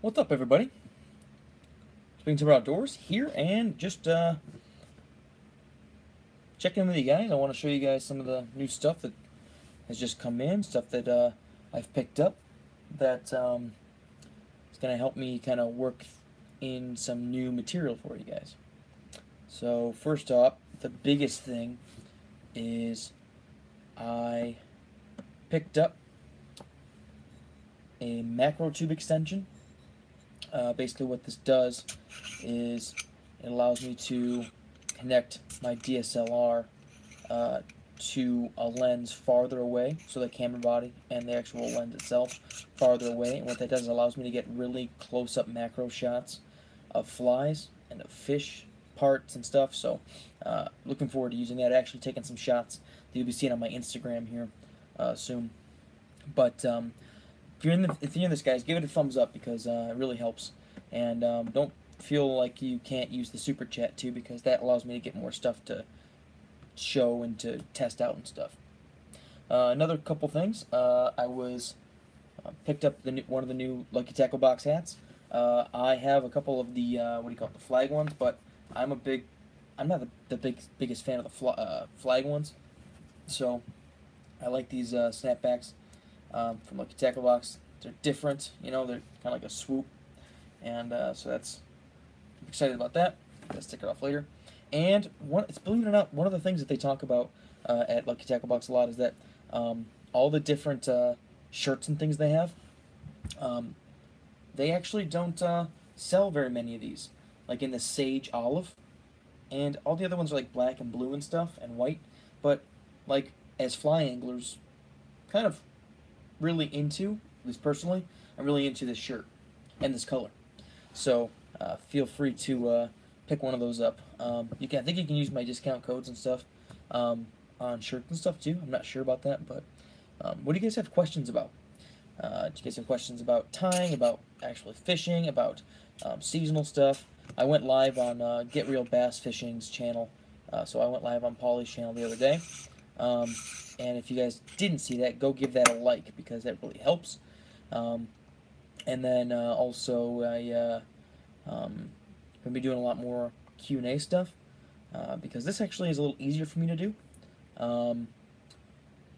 What's up, everybody? Speaking to Outdoors here, and just checking in with you guys. I want to show you guys some of the new stuff that has just come in, stuff that I've picked up that is going to help me kind of work in some new material for you guys. So first up, the biggest thing is I picked up a macro tube extension. Basically what this does is it allows me to connect my DSLR to a lens farther away, so the camera body and the actual lens itself farther away, and what that does is allows me to get really close-up macro shots of flies and of fish parts and stuff. So looking forward to using that, actually taking some shots that you'll be seeing on my Instagram here soon. But if you're in this, guys, give it a thumbs up because it really helps. And don't feel like you can't use the super chat too, because that allows me to get more stuff to show and to test out and stuff. Another couple things. I was picked up one of the new Lucky Tackle box hats. I have a couple of the the flag ones, but I'm not the biggest fan of the flag ones. So I like these snapbacks from Lucky Tackle Box. They're different, they're kind of like a swoop, and so I'm excited about that. I'm gonna stick it off later. And believe it or not, one of the things that they talk about at Lucky Tackle Box a lot is that all the different shirts and things they have, they actually don't sell very many of these, like in the sage olive, and all the other ones are like black and blue and stuff and white. But like as fly anglers, kind of really into, at least personally, I'm really into this shirt and this color. So feel free to pick one of those up. I think you can use my discount codes and stuff on shirts and stuff too. I'm not sure about that, but what do you guys have questions about? Do you guys have questions about tying, about actually fishing, about seasonal stuff? I went live on Get Real Bass Fishing's channel, so I went live on Paulie's channel the other day. And if you guys didn't see that, go give that a like, because that really helps. And then also I'm going to be doing a lot more Q&A stuff, because this actually is a little easier for me to do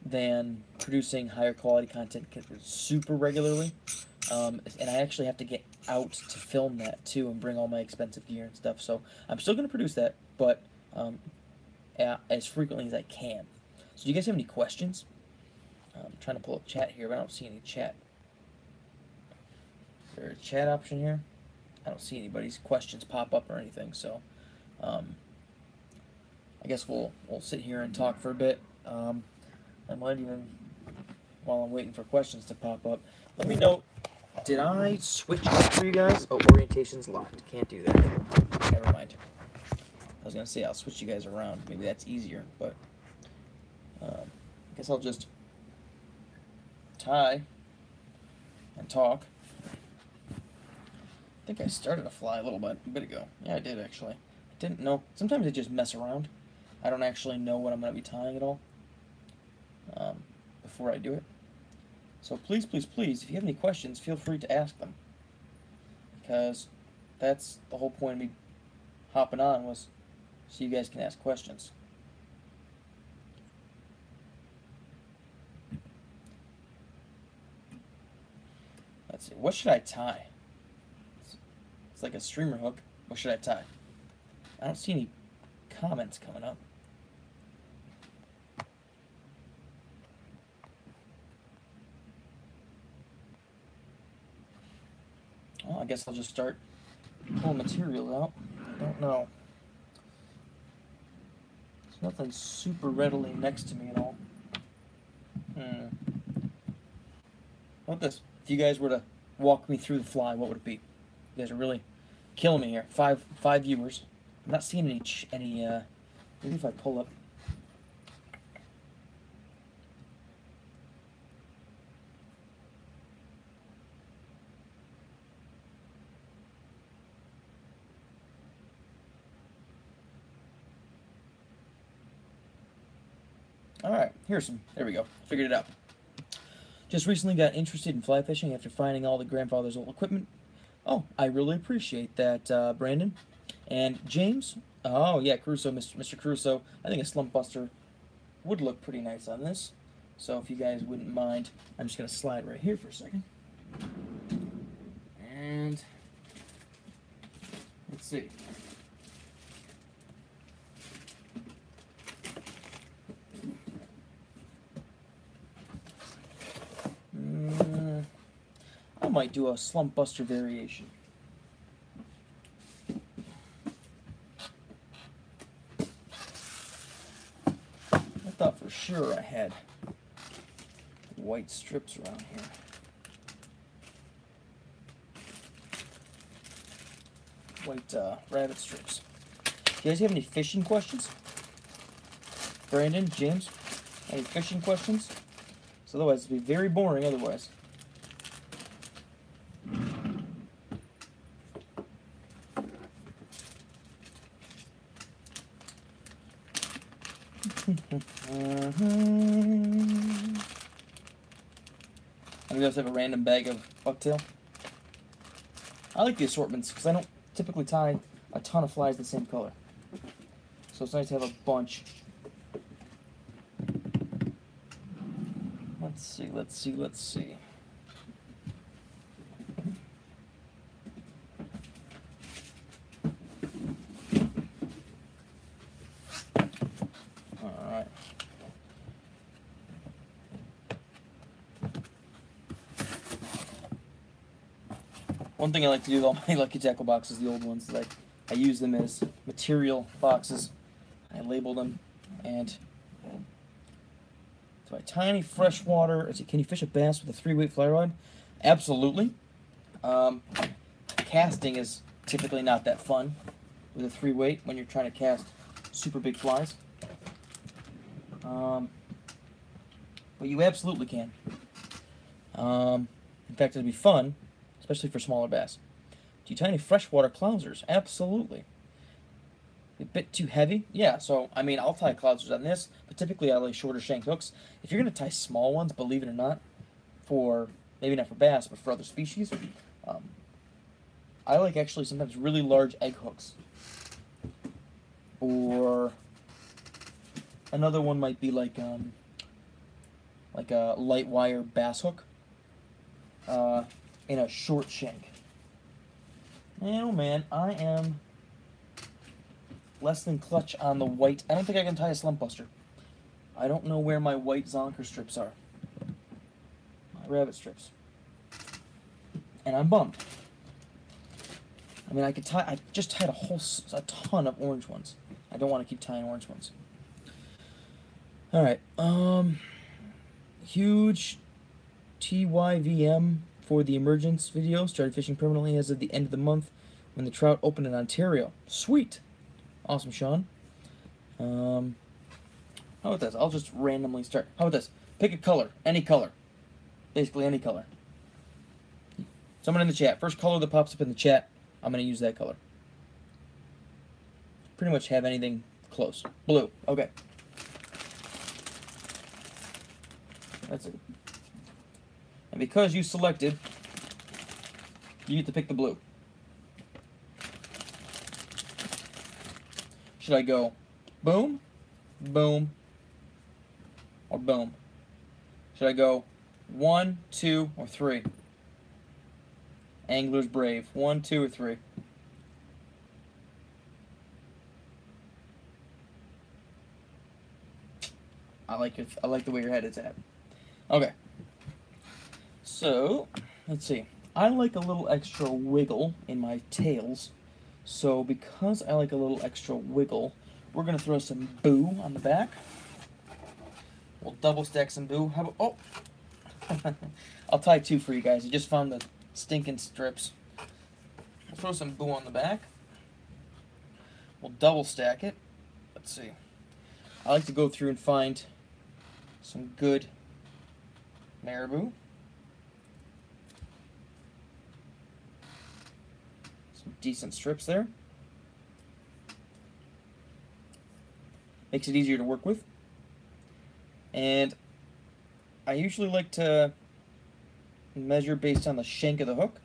than producing higher quality content super regularly. And I actually have to get out to film that too and bring all my expensive gear and stuff. So I'm still going to produce that, but as frequently as I can. So do you guys have any questions? I'm trying to pull up chat here, but I don't see any chat. Is there a chat option here? I don't see anybody's questions pop up or anything, so I guess we'll sit here and talk for a bit. I might even, while I'm waiting for questions to pop up, let me know, did I switch up for you guys? Oh, orientation's locked. Can't do that. Never mind. I was going to say I'll switch you guys around. Maybe that's easier, but I guess I'll just tie and talk. I think I started a fly a little bit ago. Yeah, I did actually. I didn't know. Sometimes I just mess around. I don't actually know what I'm going to be tying at all before I do it. So please, please, please, if you have any questions, feel free to ask them. Because that's the whole point of me hopping on, was so you guys can ask questions. Let's see. What should I tie? It's like a streamer hook. What should I tie? I don't see any comments coming up. Well, I guess I'll just start pulling materials out. I don't know. There's nothing super readily next to me at all. How about this? If you guys were to walk me through the fly, what would it be? You guys are really killing me here. Five viewers. I'm not seeing any. Maybe if I pull up. All right, here's some. There we go. Figured it out. Just recently got interested in fly fishing after finding all the grandfather's old equipment Oh, I really appreciate that, Brandon. And James, oh yeah, Crusoe, Mr. Crusoe. I think a slump buster would look pretty nice on this. So if you guys wouldn't mind, I'm just gonna slide right here for a second. And let's see. I might do a slump buster variation. I thought for sure I had white strips around here. White rabbit strips. Do you guys have any fishing questions? Brandon, James, any fishing questions? So otherwise, it'd be very boring otherwise. I guys have a random bag of bucktail. I like the assortments because I don't typically tie a ton of flies the same color. So it's nice to have a bunch. Let's see. Alright. One thing I like to do with all my Lucky Tackle boxes, the old ones, is I use them as material boxes. I label them, and so a tiny freshwater. Can you fish a bass with a 3-weight fly rod? Absolutely. Casting is typically not that fun with a 3-weight when you're trying to cast super big flies. But you absolutely can. In fact, it'd be fun, especially for smaller bass. Do you tie any freshwater clousers? Absolutely. A bit too heavy? Yeah, so, I mean, I'll tie clousers on this, but typically I like shorter shanked hooks. If you're going to tie small ones, believe it or not, for, maybe not for bass, but for other species, I like actually sometimes really large egg hooks. Or another one might be like a light wire bass hook in a short shank. Oh man, I am less than clutch on the white. I don't think I can tie a slump buster. I don't know where my white zonker strips are. My rabbit strips. And I'm bummed. I mean, I just tied a ton of orange ones. I don't want to keep tying orange ones. Alright, huge TYVM for the emergence video. Started fishing permanently as of the end of the month when the trout opened in Ontario. Sweet! Awesome, Sean. How about this? I'll just randomly start. How about this? Pick a color. Any color. Basically any color. Someone in the chat. First color that pops up in the chat, I'm going to use that color. Pretty much have anything close. Blue. Okay. That's it. And because you selected, you get to pick the blue. Should I go boom, boom, or boom? Should I go 1, 2, or 3? Angler's brave. 1, 2, or 3? I like it. I like the way your head is at. Okay. So, let's see. I like a little extra wiggle in my tails. So, because I like a little extra wiggle, we're going to throw some boo on the back. We'll double stack some boo. How about, oh! I'll tie 2 for you guys. I just found the stinking strips. We'll throw some boo on the back. We'll double stack it. Let's see. I like to go through and find some good marabou. Some decent strips there. Makes it easier to work with. And I usually like to measure based on the shank of the hook.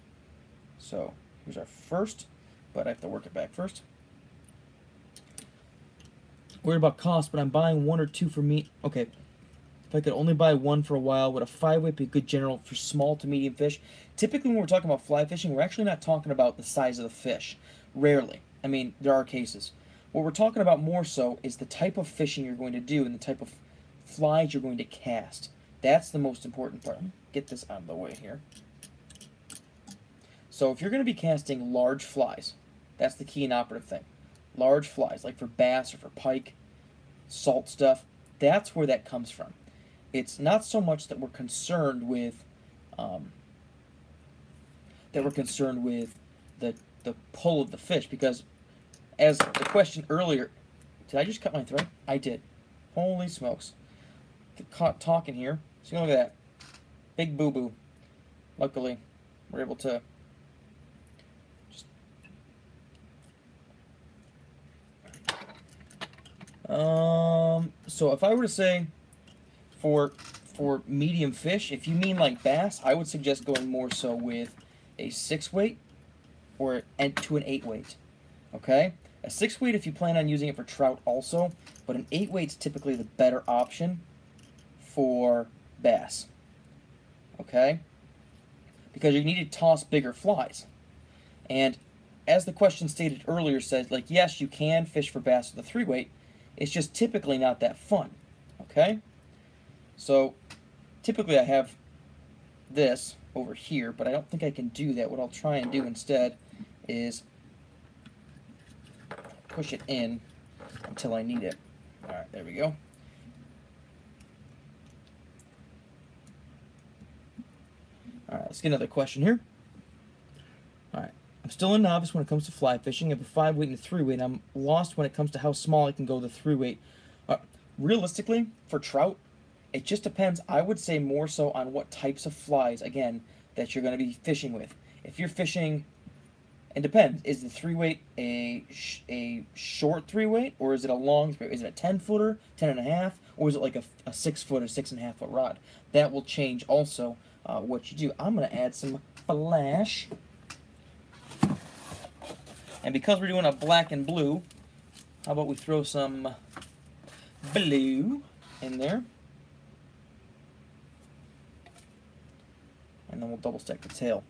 So Here's our first, but I have to work it back first. Worried about cost, but I'm buying 1 or 2 for me. Okay. If I could only buy 1 for a while, would a 5-weight be a good general for small to medium fish? Typically, when we're talking about fly fishing, we're actually not talking about the size of the fish. Rarely. I mean, there are cases. What we're talking about more so is the type of fishing you're going to do and the type of flies you're going to cast. That's the most important part. Get this out of the way here. So if you're going to be casting large flies, that's the key and operative thing. Large flies, like for bass or for pike, salt stuff, that's where that comes from. It's not so much that we're concerned with the pull of the fish, because as the question earlier, did I just cut my throat? I did. Holy smokes. Get caught talking here. So look at that. Big boo-boo. Luckily, we're able to just... So if I were to say for medium fish, if you mean like bass, I would suggest going more so with a 6-weight or to an 8-weight. Okay? A 6-weight if you plan on using it for trout also, but an 8-weight is typically the better option for bass. Okay? Because you need to toss bigger flies. And as the question stated earlier said, like, yes, you can fish for bass with a 3-weight. It's just typically not that fun. Okay? So, typically I have this over here, but I don't think I can do that. What I'll try and do instead is push it in until I need it. Alright, there we go. Alright, let's get another question here. Alright, I'm still a novice when it comes to fly fishing. I have a 5-weight and a 3-weight. I'm lost when it comes to how small I can go with a 3-weight. Realistically, for trout, it just depends. I would say more so on what types of flies, again, that you're going to be fishing with. If you're fishing, it depends. Is the 3-weight a short 3-weight, or is it a long 3-weight? Is it a 10-footer, 10.5, or is it like a 6-foot or 6.5-foot rod? That will change also what you do. I'm going to add some flash. And because we're doing a black and blue, how about we throw some blue in there. And then we'll double stack the tail.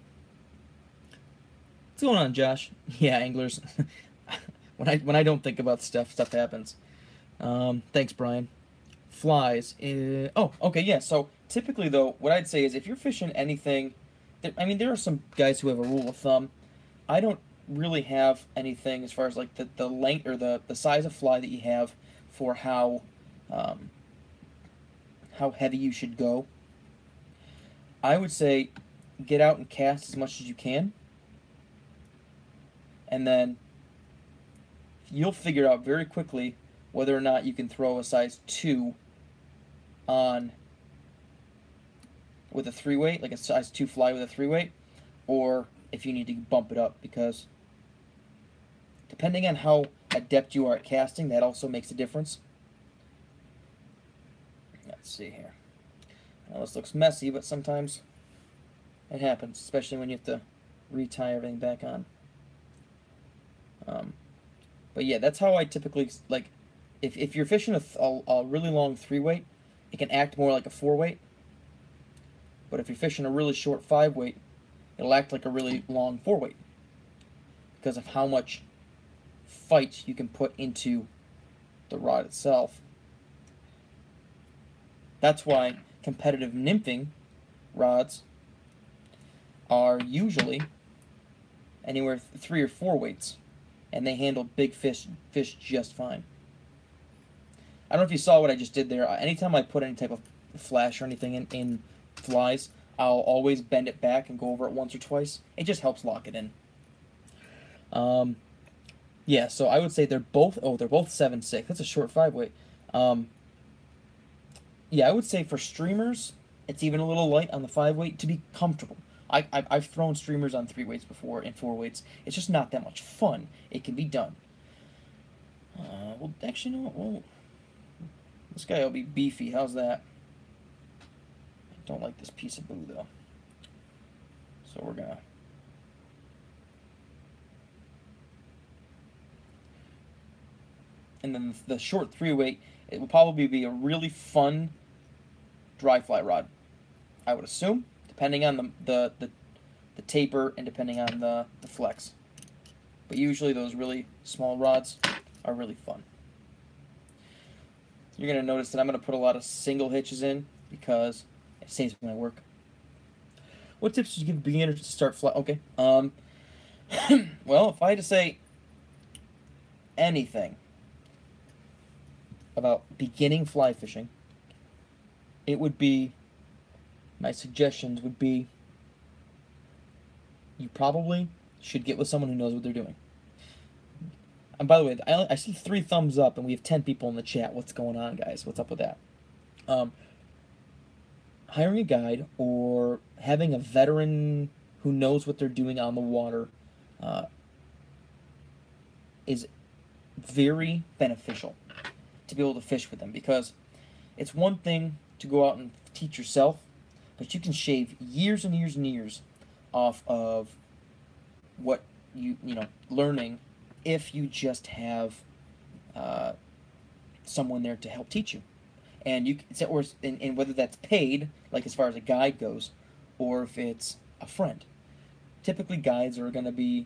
What's going on, Josh? Yeah, anglers. when I don't think about stuff happens. Thanks, Brian. Flies. Oh, okay, yeah. So typically, though, what I'd say is if you're fishing anything, I mean, there are some guys who have a rule of thumb. I don't really have anything as far as like the length or the size of fly that you have for how heavy you should go. I would say get out and cast as much as you can, and then you'll figure out very quickly whether or not you can throw a size 2 on with a 3-weight, like a size 2 fly with a 3-weight, or if you need to bump it up, because depending on how adept you are at casting, that also makes a difference. Let's see here. Now this looks messy, but sometimes it happens, especially when you have to retie everything back on. But yeah, that's how I typically, like, if you're fishing a really long 3-weight, it can act more like a 4-weight. But if you're fishing a really short 5-weight, it'll act like a really long 4-weight because of how much fight you can put into the rod itself. That's why competitive nymphing rods are usually anywhere 3 or 4 weights, and they handle big fish just fine. I don't know if you saw what I just did there. Anytime I put any type of flash or anything in flies, I'll always bend it back and go over it once or twice. It just helps lock it in. Yeah, so I would say they're both 7.6. That's a short 5-weight. Yeah, I would say for streamers, it's even a little light on the 5-weight to be comfortable. I've thrown streamers on 3-weights before and 4-weights. It's just not that much fun. It can be done. Well, actually, no. Well, this guy will be beefy. How's that? I don't like this piece of blue, though. So we're gonna and then the short 308, it will probably be a really fun dry fly rod, I would assume, depending on the taper and depending on the flex. But usually those really small rods are really fun. You're going to notice that I'm going to put a lot of single hitches in because it saves my work. What tips would you give beginners to start fly? Okay. Well, if I had to say anything about beginning fly fishing, it would be, my suggestions would be, you probably should get with someone who knows what they're doing. And by the way, I see 3 thumbs up, and we have 10 people in the chat. What's going on, guys? What's up with that? Hiring a guide or having a veteran who knows what they're doing on the water is very beneficial to be able to fish with them, because it's one thing to go out and teach yourself, but you can shave years and years and years off of what you know learning if you just have someone there to help teach you. And you or and whether that's paid, like as far as a guide goes, or if it's a friend. Typically, guides are going to be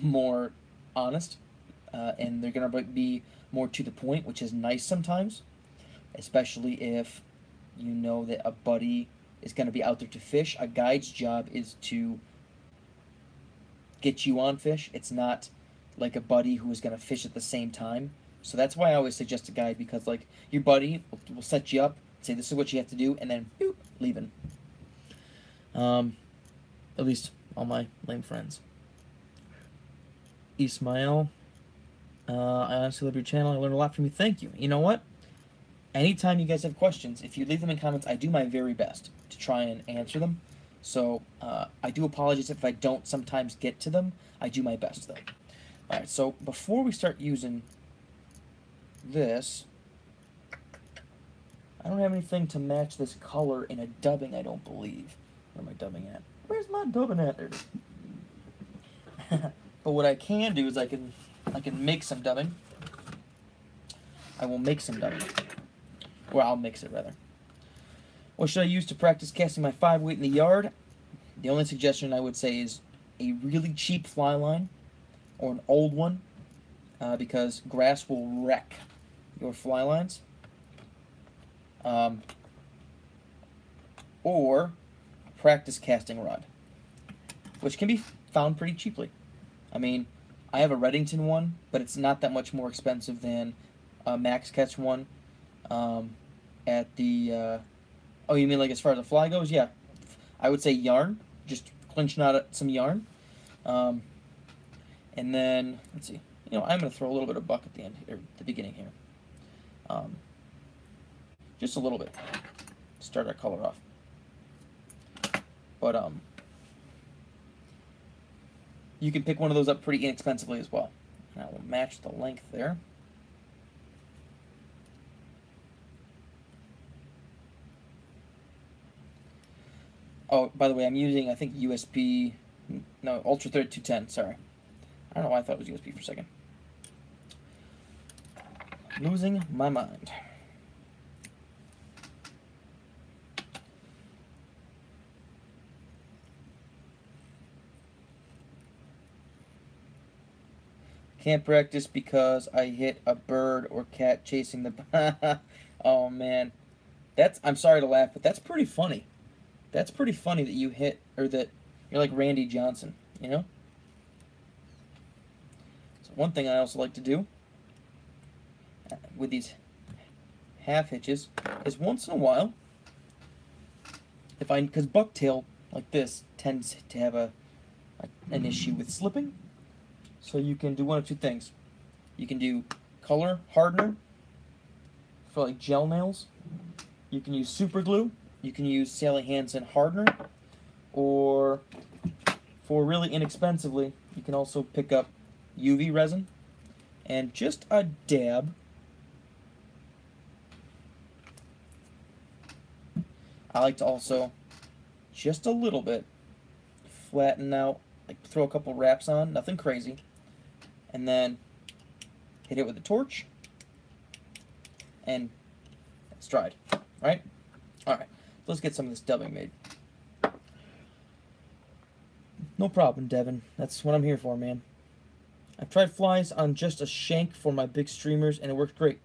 more honest, and they're going to be more to the point, which is nice sometimes, especially if you know that a buddy is going to be out there to fish. A guide's job is to get you on fish. It's not like a buddy who is going to fish at the same time. So that's why I always suggest a guide, because like your buddy will set you up, say this is what you have to do, and then boop, leaving. At least all my lame friends. Ismail, I honestly love your channel. I learned a lot from you. Thank you. You know what? Anytime you guys have questions, if you leave them in comments, I do my very best to try and answer them. So I do apologize if I don't sometimes get to them. I do my best, though. All right, so before we start using this, I don't have anything to match this color in a dubbing, I don't believe. Where am I dubbing at? Where's my dubbing at? There it is. But what I can do is I can make some dubbing. I will make some dubbing. Or I'll mix it, rather. What should I use to practice casting my 5-weight in the yard? The only suggestion I would say is a really cheap fly line, or an old one, because grass will wreck your fly lines. Or a practice casting rod, which can be found pretty cheaply. I mean, I have a Reddington one, but it's not that much more expensive than a Max Catch one. At the oh, you mean like as far as the fly goes? Yeah, I would say yarn. Just clinch knot some yarn, and then let's see. You know, I'm gonna throw a little bit of buck at the end or the beginning here. Just a little bit. Start our color off. But you can pick one of those up pretty inexpensively as well. And I will match the length there. Oh, by the way, I'm using, I think, USB, no, Ultra Thread 210, sorry. I don't know why I thought it was USB for a second. Losing my mind. Can't practice because I hit a bird or cat chasing the... Oh, man. I'm sorry to laugh, but that's pretty funny. That's pretty funny that you hit, or that you're like Randy Johnson, you know? So one thing I also like to do with these half hitches is once in a while, because bucktail like this tends to have an issue with slipping, so you can do one of two things. You can do color hardener for like gel nails. You can use super glue. You can use Sally Hansen hardener, or for really inexpensively, you can also pick up UV resin and just a dab. I like to also just a little bit flatten out, like throw a couple wraps on, nothing crazy, and then hit it with a torch, and it's dried, right? Alright, let's get some of this dubbing made. No problem, Devin. That's what I'm here for, man. I've tried flies on just a shank for my big streamers, and it works great.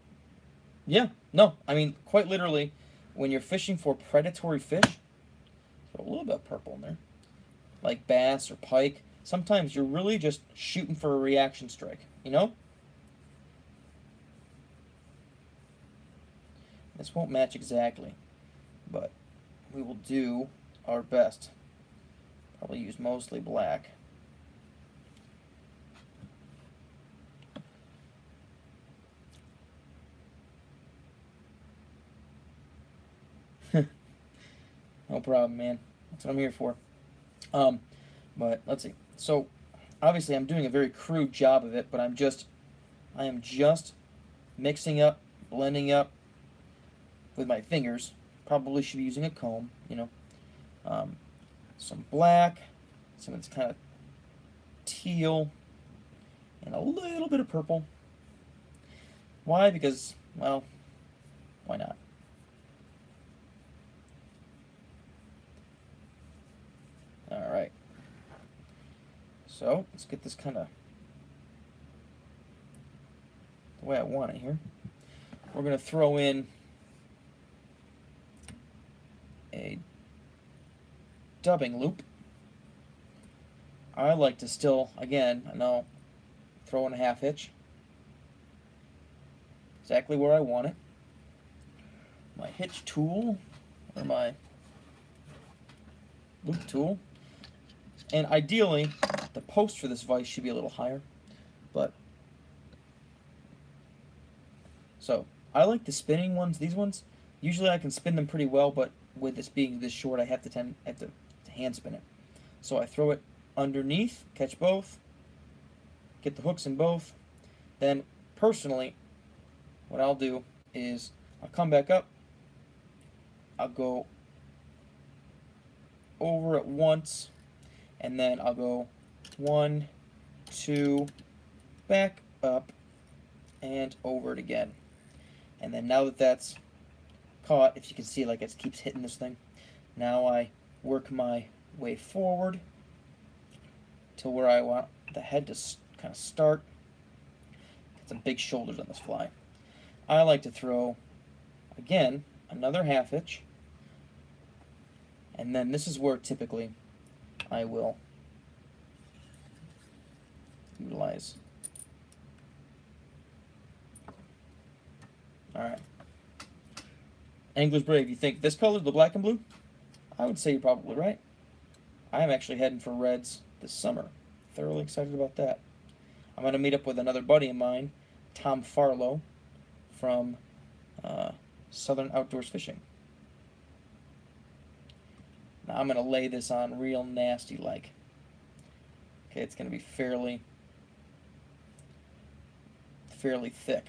Yeah, no, I mean, quite literally, when you're fishing for predatory fish, throw a little bit of purple in there, like bass or pike, sometimes you're really just shooting for a reaction strike, you know? This won't match exactly, but we will do our best. Probably use mostly black. No problem, man. That's what I'm here for. But let's see. So, obviously, I'm doing a very crude job of it, but I am just mixing up, blending up with my fingers. Probably should be using a comb, you know. Some black, some of this kind of teal, and a little bit of purple. Why? Because, well, why not? Alright. So, let's get this kind of the way I want it here. We're going to throw in a dubbing loop. I like to still, again, I know, throw in a half hitch. Exactly where I want it. My hitch tool, or my loop tool. And ideally, the post for this vise should be a little higher, but so I like the spinning ones. These ones, usually I can spin them pretty well, but with this being this short, I have to hand spin it. So I throw it underneath, catch both, get the hooks in both. Then personally, what I'll do is I'll come back up, I'll go over it once, and then I'll go 1, 2, back up, and over it again. And then now that that's caught, if you can see, like it keeps hitting this thing, now I work my way forward to where I want the head to kind of start. Get some big shoulders on this fly. I like to throw, again, another half hitch, and then this is where typically I will utilize. Alright. Angler's Brave, you think this color, the black and blue? I would say you're probably right. I am actually heading for reds this summer. Thoroughly excited about that. I'm going to meet up with another buddy of mine, Tom Farlow, from Southern Outdoors Fishing. Now I'm going to lay this on real nasty like. Okay, it's going to be fairly thick,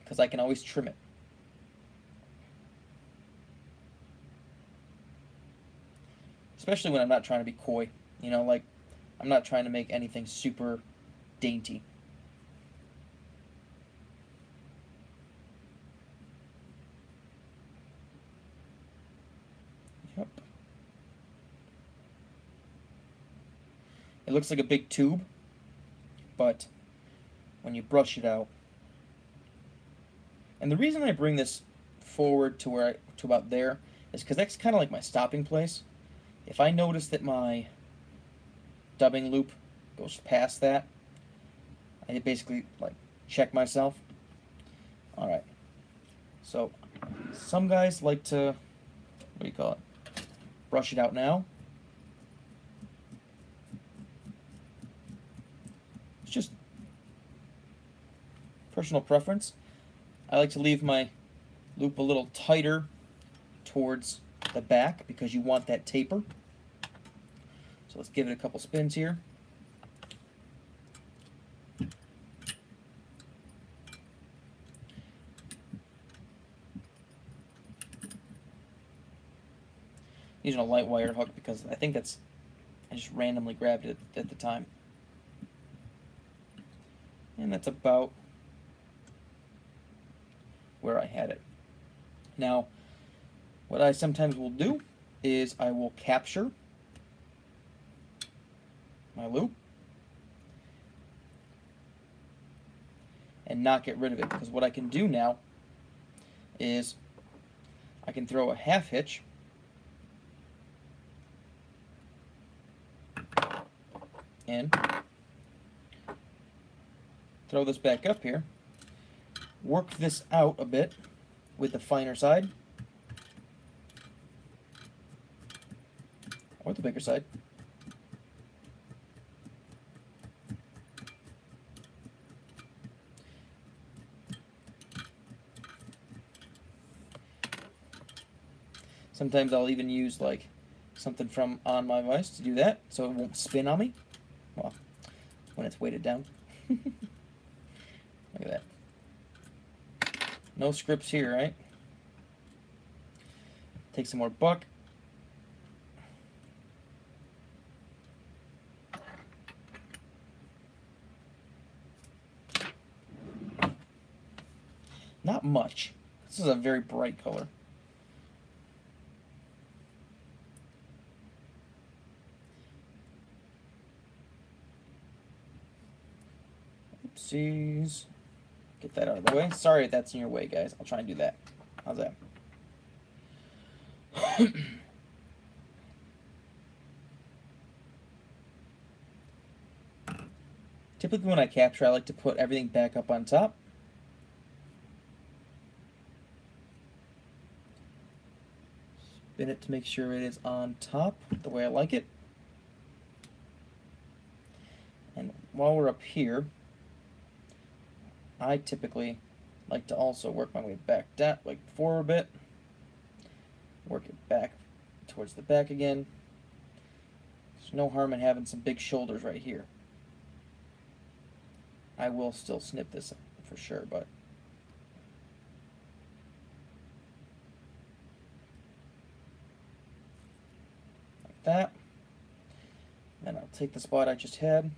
because I can always trim it. Especially when I'm not trying to be coy, you know, like I'm not trying to make anything super dainty. Yep. It looks like a big tube, but when you brush it out, and the reason I bring this forward to about there is because that's kind of like my stopping place. If I notice that my dubbing loop goes past that, I basically like check myself. Alright, so some guys like to, what do you call it, brush it out now. It's just personal preference. I like to leave my loop a little tighter towards the back because you want that taper. So let's give it a couple spins here. Using a light wire hook because I think I just randomly grabbed it at the time. And that's about where I had it. Now, what I sometimes will do is I will capture my loop and not get rid of it, because what I can do now is I can throw a half hitch in, throw this back up here, work this out a bit with the finer side or the bigger side, sometimes I'll even use like something from on my vise to do that so it won't spin on me, well, when it's weighted down. Look at that. No scripts here, right? Take some more buck. Not much. This is a very bright color. Oopsies. Get that out of the way. Sorry if that's in your way, guys. I'll try and do that. How's that? Typically when I capture, I like to put everything back up on top. Spin it to make sure it is on top the way I like it. And while we're up here, I typically like to also work my way back down, like forward a bit. Work it back towards the back again. There's no harm in having some big shoulders right here. I will still snip this for sure, but like that. Then I'll take the spot I just had.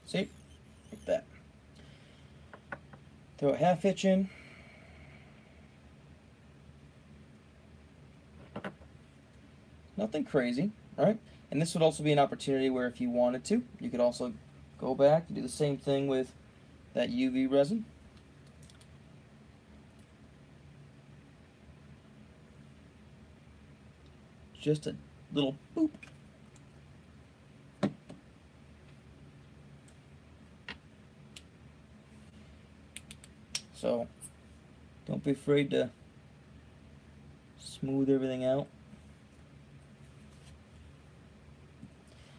See? Like that. Throw a half hitch in. Nothing crazy, right? And this would also be an opportunity where if you wanted to, you could also go back and do the same thing with that UV resin. Just a little boop. So don't be afraid to smooth everything out.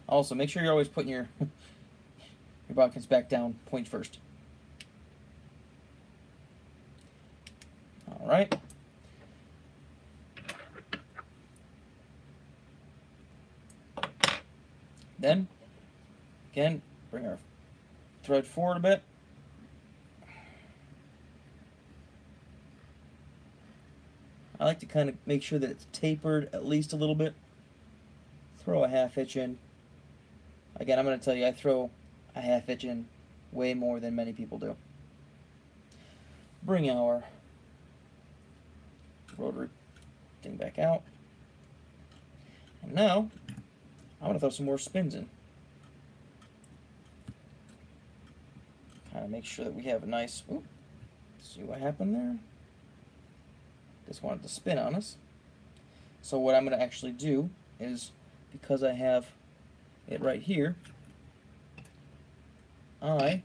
Also, make sure you're always putting your bodkins back down point first. All right. Then, again, bring our thread forward a bit. I like to kind of make sure that it's tapered at least a little bit. Throw a half hitch in. Again, I'm going to tell you, I throw a half hitch in way more than many people do. Bring our rotary thing back out. And now, I'm going to throw some more spins in. Kind of make sure that we have a nice, ooh, see what happened there? Just wanted to spin on us. So what I'm going to actually do is, because I have it right here, I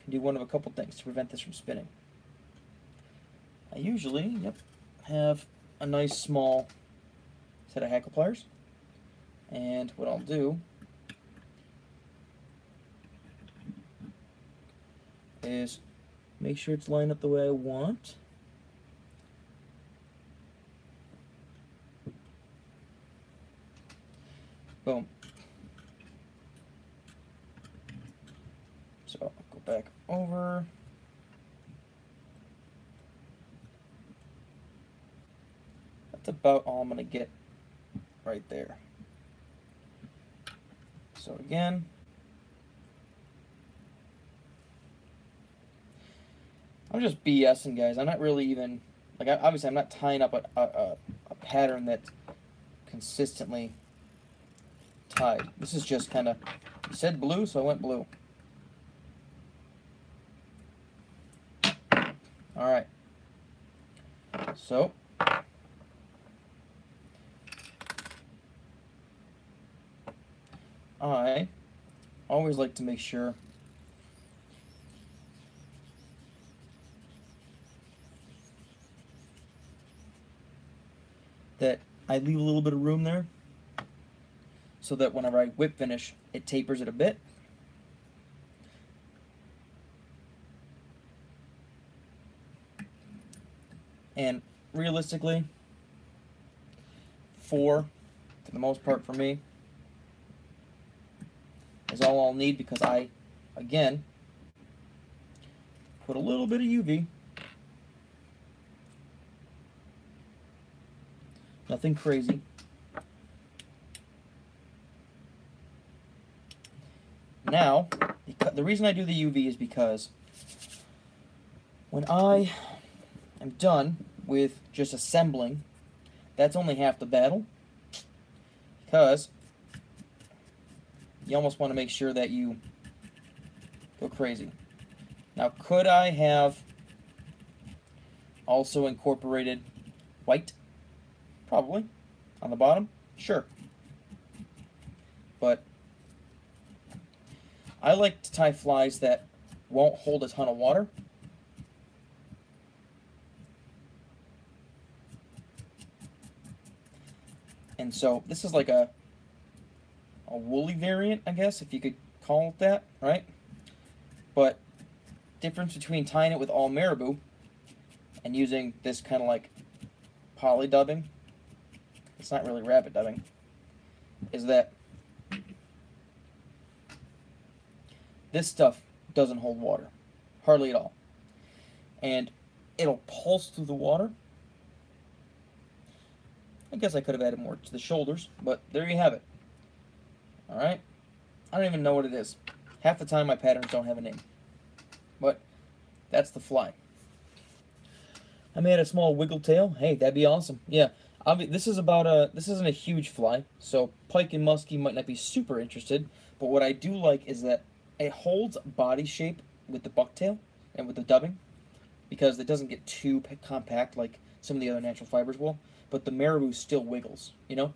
can do one of a couple things to prevent this from spinning. I usually, have a nice small set of hackle pliers, and what I'll do is make sure it's lined up the way I want. Boom. So I'll go back over. That's about all I'm going to get right there. So again, I'm just BSing, guys. I'm not really even, like, obviously I'm not tying up a pattern that's consistently tied. This is just kind of, you said blue, so I went blue. Alright. So, I always like to make sure that I leave a little bit of room there so that whenever I whip finish, it tapers it a bit. And realistically, 4, for the most part for me, is all I'll need because I, again, put a little bit of UV. Nothing crazy. Now, the reason I do the UV is because when I am done with just assembling, that's only half the battle, because you almost want to make sure that you go crazy. Now, could I have also incorporated white? Probably. On the bottom? Sure. But I like to tie flies that won't hold a ton of water. And so this is like a woolly variant, I guess, if you could call it that, right? But difference between tying it with all marabou and using this kind of like poly dubbing, it's not really rabbit dubbing, is that this stuff doesn't hold water, hardly at all. And it'll pulse through the water. I guess I could have added more to the shoulders, but there you have it. Alright? I don't even know what it is. Half the time my patterns don't have a name. But that's the fly. I made a small wiggle tail. Hey, that'd be awesome. Yeah. This isn't a huge fly, so pike and muskie might not be super interested, but what I do like is that it holds body shape with the bucktail and with the dubbing, because it doesn't get too compact like some of the other natural fibers will, but the marabou still wiggles, you know?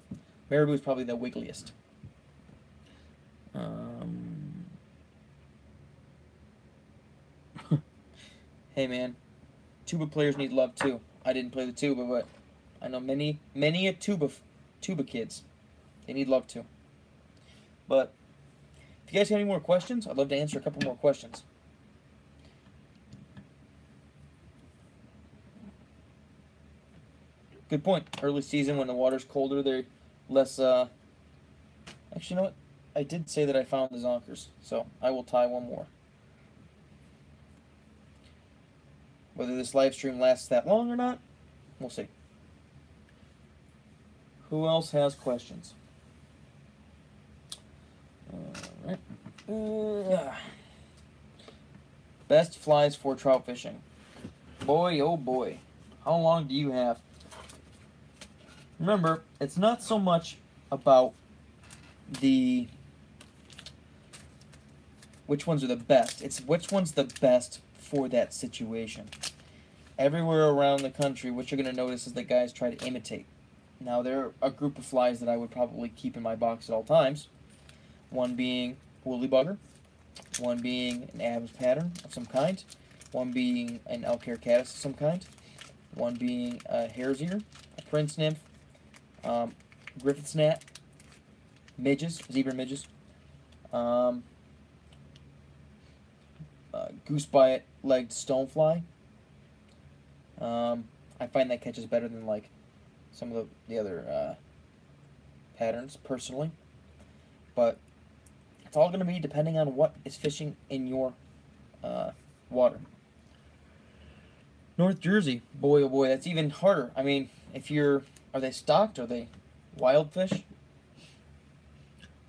Marabou is probably the wiggliest. Hey man, tuba players need love too. I didn't play the tuba, but I know many a tuba kids. They need love too. But if you guys have any more questions, I'd love to answer a couple more questions. Good point. Early season when the water's colder, they're less, actually, you know what? I did say that I found the zonkers, so I will tie one more. Whether this live stream lasts that long or not, we'll see. Who else has questions? Alright. Best flies for trout fishing. Boy, oh boy. How long do you have? Remember, it's not so much about the which ones are the best. It's which one's the best for that situation. Everywhere around the country, what you're going to notice is that guys try to imitate. Now, there are a group of flies that I would probably keep in my box at all times. One being woolly bugger, one being an Adams pattern of some kind, one being an elk hair caddis of some kind, one being a hare's ear, a prince nymph, Griffith's gnat, midges, zebra midges, goose-legged stonefly. I find that catches better than like some of the other patterns personally, but it's all going to be depending on what is fishing in your water. North Jersey, boy oh boy, that's even harder. I mean, are they stocked? Are they wild fish?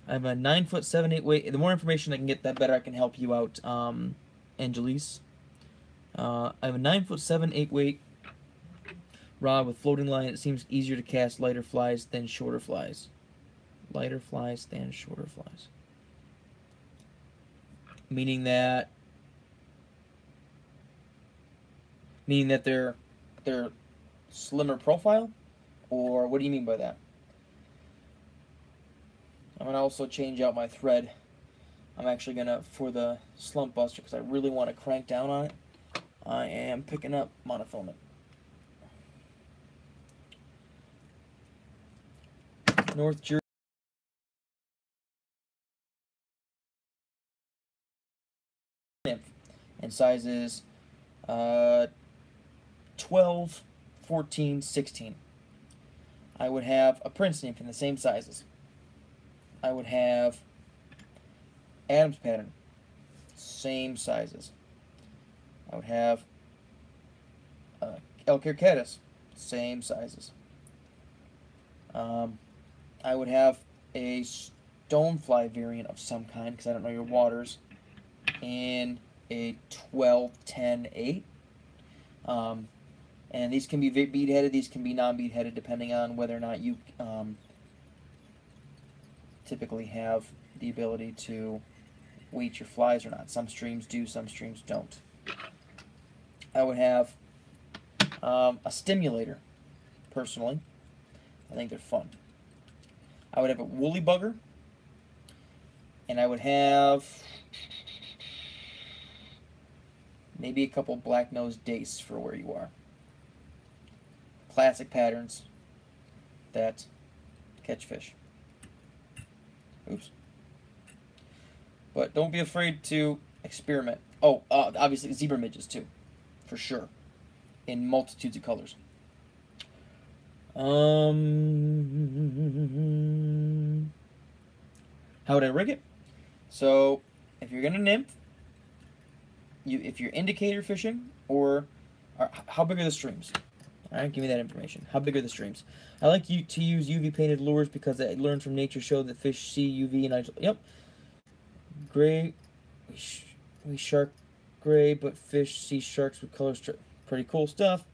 I have a 9'7", 8" weight. The more information I can get, the better I can help you out, Angelise. I have a 9'7", 8" weight rod with floating line. It seems easier to cast lighter flies than shorter flies. Lighter flies than shorter flies. Meaning that they're slimmer profile, or what do you mean by that? I'm gonna also change out my thread. I'm actually gonna, for the slump buster, because I really want to crank down on it, I am picking up monofilament. North Jersey. And sizes 12, 14, 16. I would have a Prince nymph in the same sizes. I would have Adam's pattern, same sizes. I would have El Catus, same sizes. I would have a stonefly variant of some kind, because I don't know your waters, in a 12, 10, 8. And these can be bead-headed, these can be non-bead-headed, depending on whether or not you typically have the ability to weight your flies or not. Some streams do, some streams don't. I would have a stimulator, personally. I think they're fun. I would have a woolly bugger, and I would have maybe a couple black-nosed dace for where you are. Classic patterns that catch fish. Oops. But don't be afraid to experiment. Oh, obviously zebra midges too, for sure, in multitudes of colors. How would I rig it? So, if you're gonna nymph, if you're indicator fishing, or how big are the streams? All right, give me that information. How big are the streams? I like to use UV painted lures because I learned from nature show that fish see UV, and yep. Gray, we shark gray, but fish see sharks with color strip. Pretty cool stuff.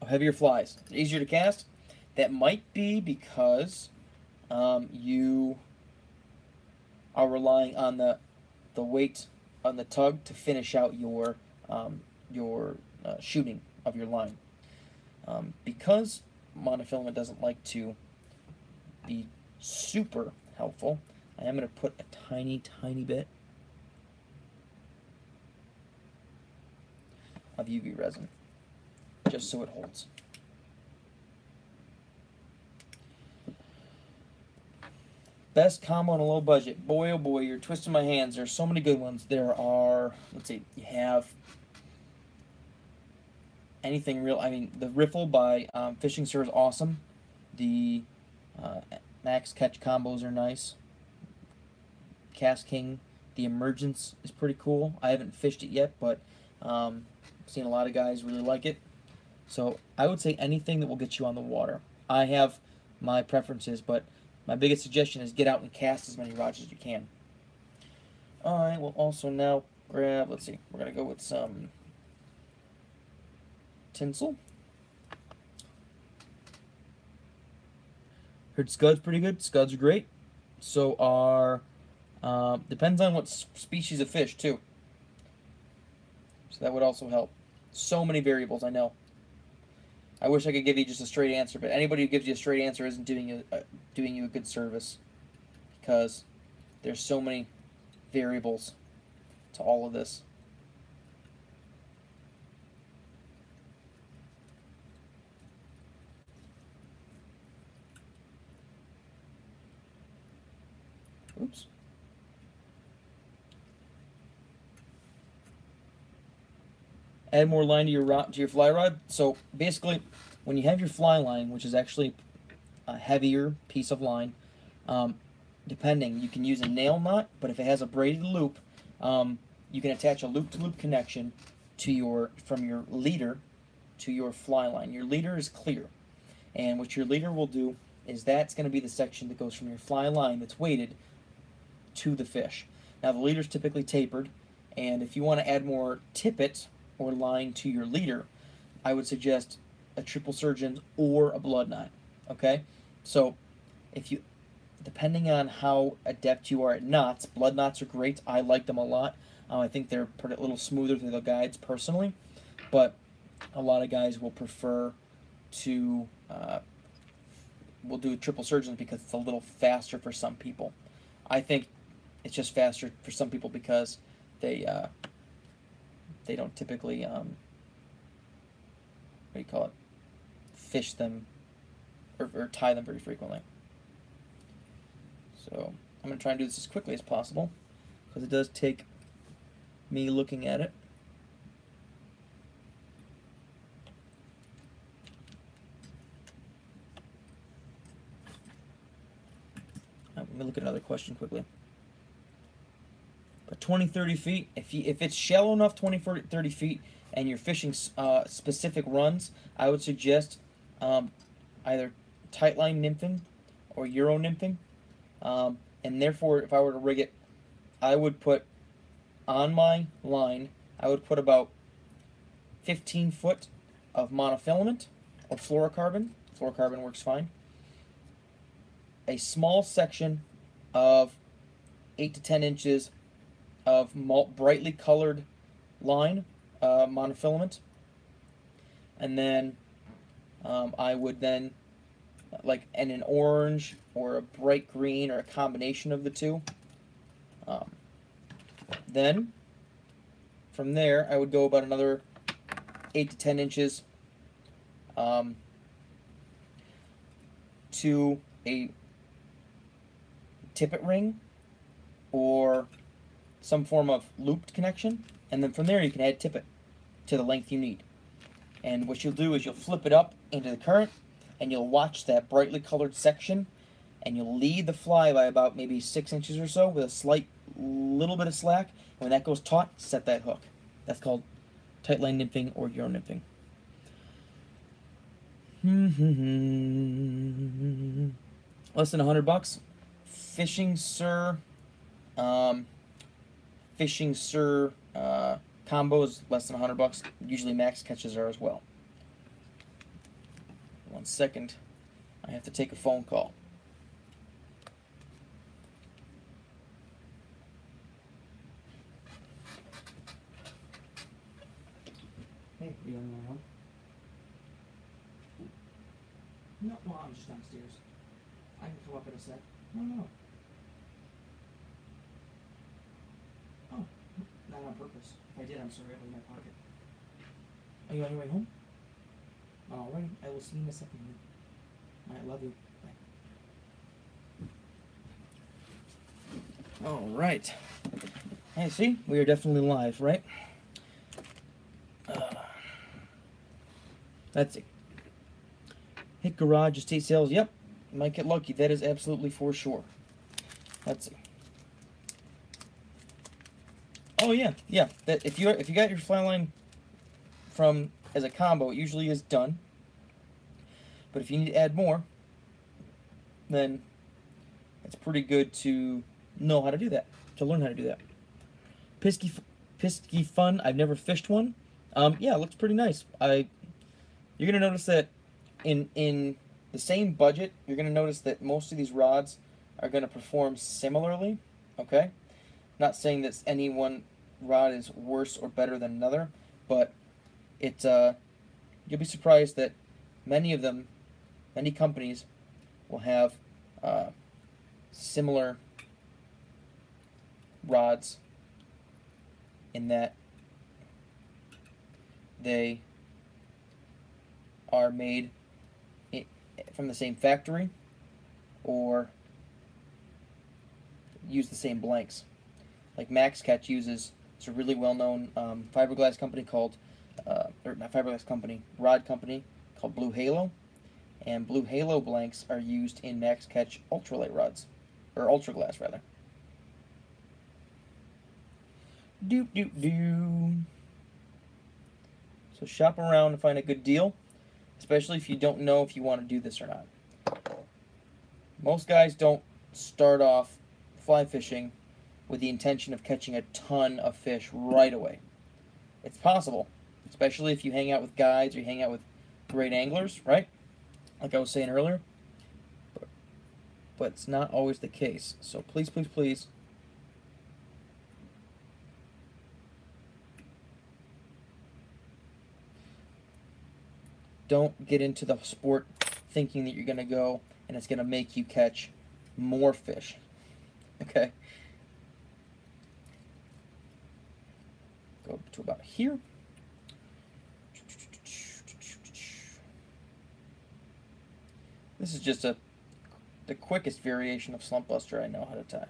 Heavier flies, easier to cast. That might be because you are relying on the weight on the tug to finish out your shooting of your line. Because monofilament doesn't like to be super helpful, I am going to put a tiny bit of UV resin, just so it holds. Best combo on a low budget. Boy, oh boy, you're twisting my hands. There's so many good ones. There are, let's see, you have anything real. I mean, the Riffle by FISHINGSIR is awesome. The max catch combos are nice. KASTKING, the Emergence is pretty cool. I haven't fished it yet, but I've seen a lot of guys really like it. So I would say anything that will get you on the water. I have my preferences, but my biggest suggestion is get out and cast as many rods as you can. Alright, we'll also now grab, let's see, we're going to go with some tinsel. Heard Scud's pretty good. Scuds are great. So are, depends on what species of fish too. So that would also help. So many variables, I know. I wish I could give you just a straight answer, but anybody who gives you a straight answer isn't doing you a good service, because there's so many variables to all of this. Oops. Add more line to your fly rod. So basically, when you have your fly line, which is actually a heavier piece of line. Depending, you can use a nail nut, but if it has a braided loop, you can attach a loop-to-loop connection to from your leader to your fly line. Your leader is clear, and what your leader will do is that's going to be the section that goes from your fly line that's weighted to the fish. Now the leader is typically tapered, and if you want to add more tippet or line to your leader, I would suggest a triple surgeon or a blood knot. Okay, so if you, depending on how adept you are at knots, blood knots are great. I like them a lot. I think they're a little smoother than the guides personally, but a lot of guys will prefer to will do triple surgeons because it's a little faster for some people. I think it's just faster for some people because they don't typically what do you call it, fish them or tie them very frequently. So I'm going to try and do this as quickly as possible because it does take me looking at it. Let me look at another question quickly. But 20-30 feet, if it's shallow enough, 20-30 feet, and you're fishing specific runs, I would suggest either tight line nymphing or Euro nymphing. And therefore, if I were to rig it, I would put on my line, I would put about 15 foot of monofilament or fluorocarbon. Fluorocarbon works fine. A small section of 8 to 10 inches of brightly colored line, monofilament, and then I would then, like in an orange or a bright green or a combination of the two. Then from there I would go about another 8 to 10 inches to a tippet ring or some form of looped connection, and then from there you can add tippet to the length you need. And what you'll do is you'll flip it up into the current and you'll watch that brightly colored section and you'll lead the fly by about maybe 6 inches or so with a slight little bit of slack, and when that goes taut, set that hook. That's called tight line nymphing or Euro nymphing. Less than $100. FISHINGSIR FISHINGSIR combo is less than $100. Usually max catches are as well. 1 second, I have to take a phone call. Hey, are you on your way home? No, well, I'm just downstairs. I can come up in a sec. No. Oh, not on purpose. If I did, I'm sorry, I was in my pocket. Are you on your way home? Alright, I will see you in a second. Alright, love you. Bye. Alright. Hey, see? We are definitely live, right? That's it. Hit garage, estate sales. Yep, you might get lucky. That is absolutely for sure. Let's see. Oh yeah. That if you got your fly line from as a combo, it usually is done. But if you need to add more, then it's pretty good to know how to do that. To learn how to do that. Pisky fun. I've never fished one. Yeah, it looks pretty nice. You're gonna notice that in the same budget, you're gonna notice that most of these rods are gonna perform similarly. Okay, not saying that any one rod is worse or better than another, but you'll be surprised that many companies will have similar rods in that they are made from the same factory or use the same blanks. Like Max Catch uses, it's a really well-known fiberglass company called, or not fiberglass company, rod company called Blue Halo, and blue halo blanks are used in max catch ultralight rods, or ultra glass rather. Doop doop doo. So shop around and find a good deal, especially if you don't know if you want to do this or not. Most guys don't start off fly fishing with the intention of catching a ton of fish right away. It's possible, especially if you hang out with guides or you hang out with great anglers, right? Like I was saying earlier. But it's not always the case. So please, please, please, don't get into the sport thinking that you're going to go and it's going to make you catch more fish. Okay? Go to about here. This is just the quickest variation of slump buster I know how to tie.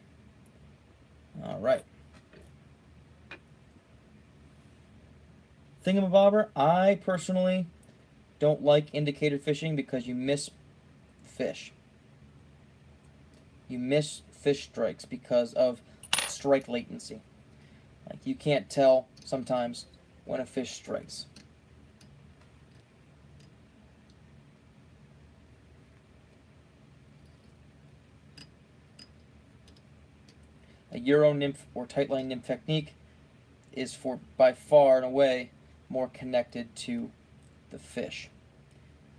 All right. Thingamabobber, I personally don't like indicator fishing because you miss fish. You miss fish strikes because of strike latency. Like, you can't tell sometimes when a fish strikes. A Euro nymph or tightline nymph technique is for by far and away more connected to the fish.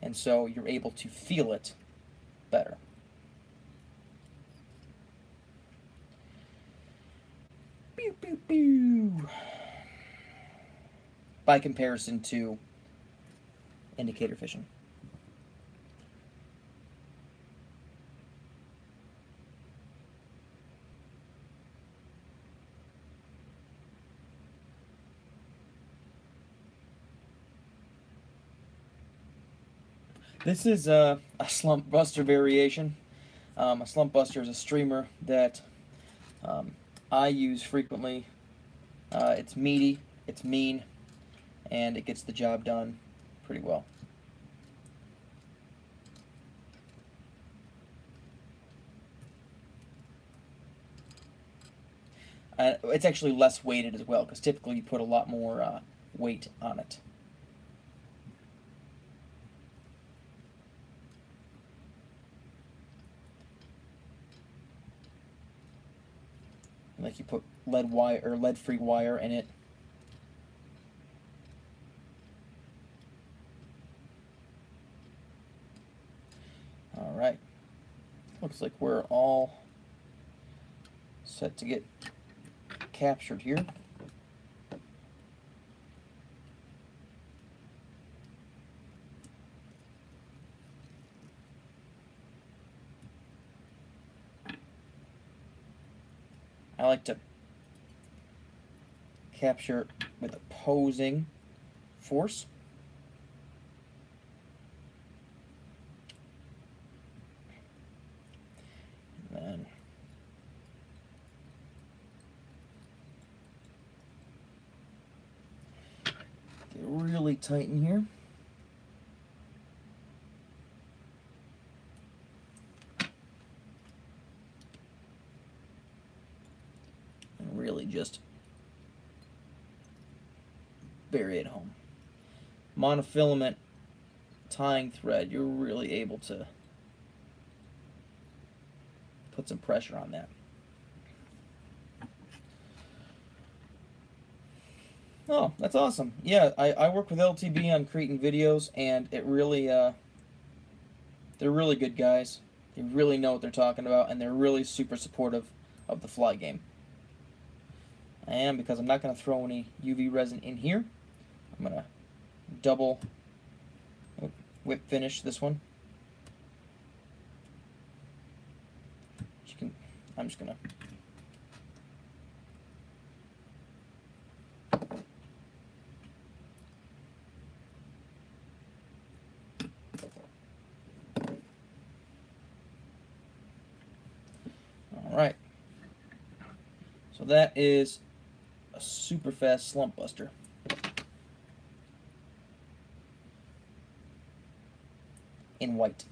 And so you're able to feel it better. Pew, pew, pew. By comparison to indicator fishing. This is a slump buster variation. A slump buster is a streamer that I use frequently. It's meaty, it's mean, and it gets the job done pretty well. It's actually less weighted as well, because typically you put a lot more weight on it. Like you put lead wire or lead-free wire in it. All right. Looks like we're all set to get captured here. I like to capture with opposing force. And then get really tight in here. Really just bury it home. Monofilament tying thread, you're really able to put some pressure on that. Oh, that's awesome. Yeah, I work with LTB on creating videos, and it really, they're really good guys. They really know what they're talking about, and they're really super supportive of the fly game. And because I'm not going to throw any UV resin in here, I'm going to double whip finish this one. I'm just going to Alright. So that is a super fast slump buster. in white.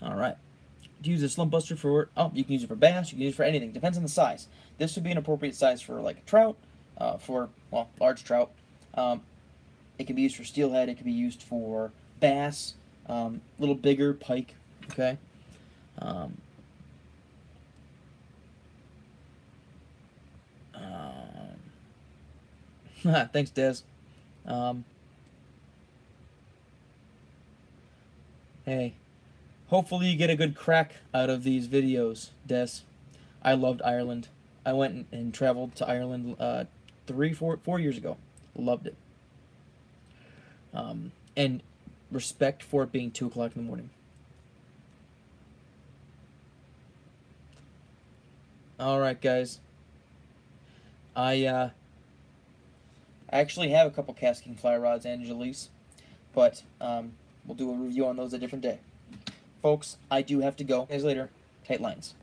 Alright. To use a slump buster for, you can use it for bass, you can use it for anything, depends on the size. This would be an appropriate size for like a trout, large trout. It can be used for steelhead, it can be used for bass, a little bigger pike, okay? Thanks, Des. Hey, hopefully you get a good crack out of these videos, Des. I loved Ireland. I went and traveled to Ireland 4 years ago. Loved it. And respect for it being 2 o'clock in the morning. Alright, guys. I actually have a couple KASTKING fly rods and Jalees, but we'll do a review on those a different day. Folks, I do have to go. Guys, later. Tight lines.